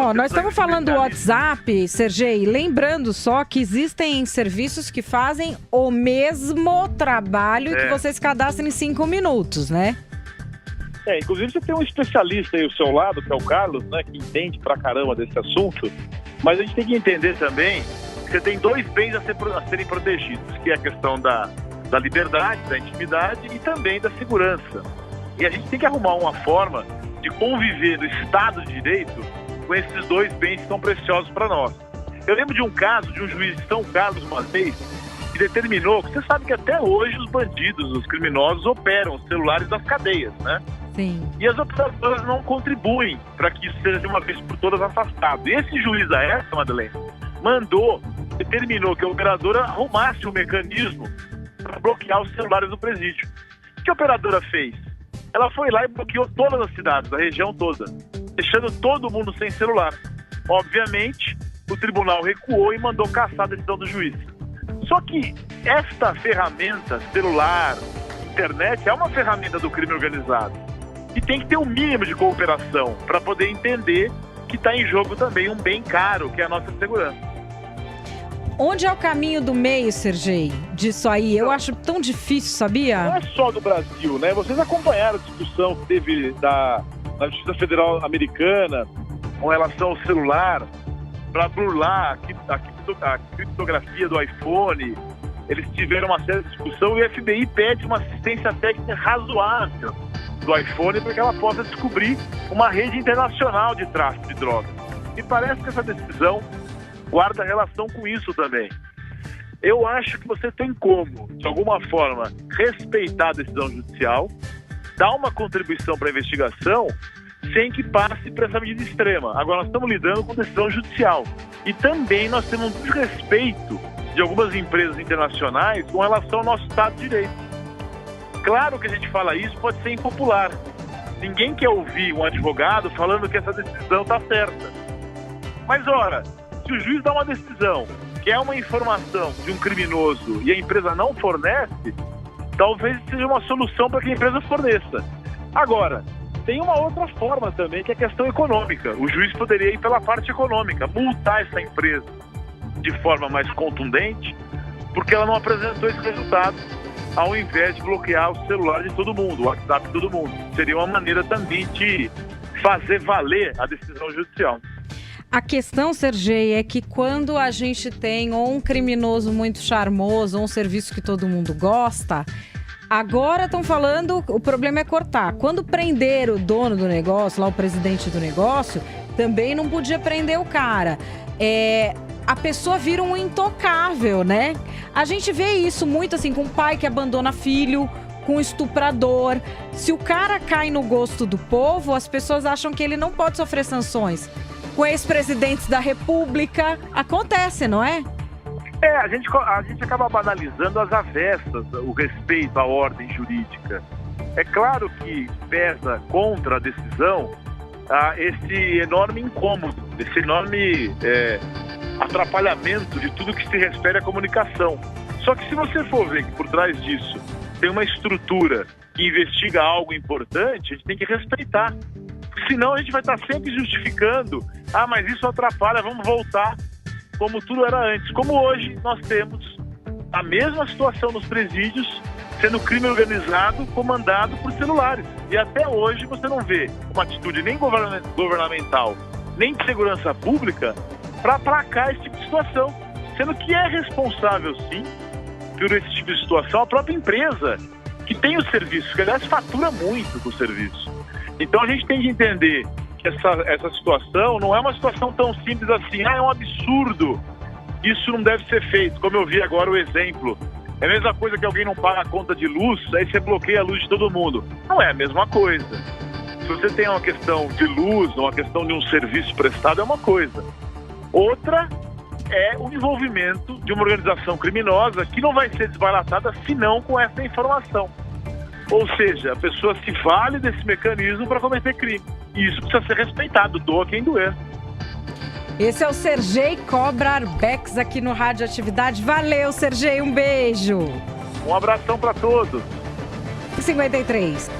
Ó, nós estamos falando do WhatsApp, Sergei, lembrando só que existem serviços que fazem o mesmo trabalho e que você se cadastra em 5 minutos, né? Inclusive você tem um especialista aí ao seu lado, que é o Carlos, né, que entende pra caramba desse assunto, mas a gente tem que entender também que você tem 2 bens a serem protegidos, que é a questão da liberdade, da intimidade e também da segurança. E a gente tem que arrumar uma forma de conviver no Estado de Direito com esses 2 bens que são preciosos para nós. Eu lembro de um caso de um juiz de São Carlos, uma vez, que determinou que você sabe que até hoje os bandidos, os criminosos, operam os celulares das cadeias, né? Sim. E as operadoras não contribuem para que isso seja de uma vez por todas afastado. E esse juiz da época, Madeleine, determinou que a operadora arrumasse um mecanismo para bloquear os celulares do presídio. O que a operadora fez? Ela foi lá e bloqueou todas as cidades, a região toda, deixando todo mundo sem celular. Obviamente, o tribunal recuou e mandou cassar a decisão do juiz. Só que esta ferramenta, celular, internet, é uma ferramenta do crime organizado. E tem que ter um mínimo de cooperação para poder entender que está em jogo também um bem caro, que é a nossa segurança. Onde é o caminho do meio, Sergei, disso aí? Eu acho tão difícil, sabia? Não é só do Brasil, né? Vocês acompanharam a discussão que teve da Justiça Federal Americana com relação ao celular para burlar a criptografia do iPhone. Eles tiveram uma séria discussão e o FBI pede uma assistência técnica razoável do iPhone para que ela possa descobrir uma rede internacional de tráfico de drogas. E parece que essa decisão guarda relação com isso também. Eu acho que você tem como, de alguma forma, respeitar a decisão judicial, dar uma contribuição para a investigação, sem que passe para essa medida extrema. Agora, nós estamos lidando com decisão judicial. E também nós temos um desrespeito de algumas empresas internacionais com relação ao nosso Estado de Direito. Claro que a gente fala isso, pode ser impopular. Ninguém quer ouvir um advogado falando que essa decisão está certa. Mas, ora, se o juiz dá uma decisão que é uma informação de um criminoso e a empresa não fornece, talvez seja uma solução para que a empresa forneça. Agora, tem uma outra forma também, que é a questão econômica. O juiz poderia ir pela parte econômica, multar essa empresa de forma mais contundente, porque ela não apresentou esse resultado, ao invés de bloquear o celular de todo mundo, o WhatsApp de todo mundo. Seria uma maneira também de fazer valer a decisão judicial. A questão, Sergei, é que quando a gente tem ou um criminoso muito charmoso ou um serviço que todo mundo gosta, agora estão falando, o problema é cortar. Quando prender o dono do negócio, lá o presidente do negócio, também não podia prender o cara. A pessoa vira um intocável, né? A gente vê isso muito assim com um pai que abandona filho, com um estuprador. Se o cara cai no gosto do povo, as pessoas acham que ele não pode sofrer sanções. Com ex-presidentes da República, acontece, não é? A gente acaba banalizando as avessas, o respeito à ordem jurídica. É claro que pesa contra a decisão esse enorme incômodo, esse enorme atrapalhamento de tudo que se refere à comunicação. Só que se você for ver que por trás disso tem uma estrutura que investiga algo importante, a gente tem que respeitar. Senão a gente vai estar sempre justificando, mas isso atrapalha, vamos voltar como tudo era antes. Como hoje nós temos a mesma situação nos presídios, sendo crime organizado comandado por celulares. E até hoje você não vê uma atitude nem governamental, nem de segurança pública para aplacar esse tipo de situação. Sendo que é responsável, sim, por esse tipo de situação a própria empresa que tem o serviço, que aliás fatura muito com o serviço. Então a gente tem que entender que essa situação não é uma situação tão simples assim, é um absurdo, isso não deve ser feito, como eu vi agora o exemplo. É a mesma coisa que alguém não paga a conta de luz, aí você bloqueia a luz de todo mundo. Não é a mesma coisa. Se você tem uma questão de luz, uma questão de um serviço prestado, é uma coisa. Outra é o envolvimento de uma organização criminosa que não vai ser desbaratada senão com essa informação. Ou seja, a pessoa se vale desse mecanismo para cometer crime. E isso precisa ser respeitado, doa quem doer. Esse é o Sergei Cobra Arbex aqui no Radioatividade. Valeu, Sergei, um beijo. Um abração para todos. 53.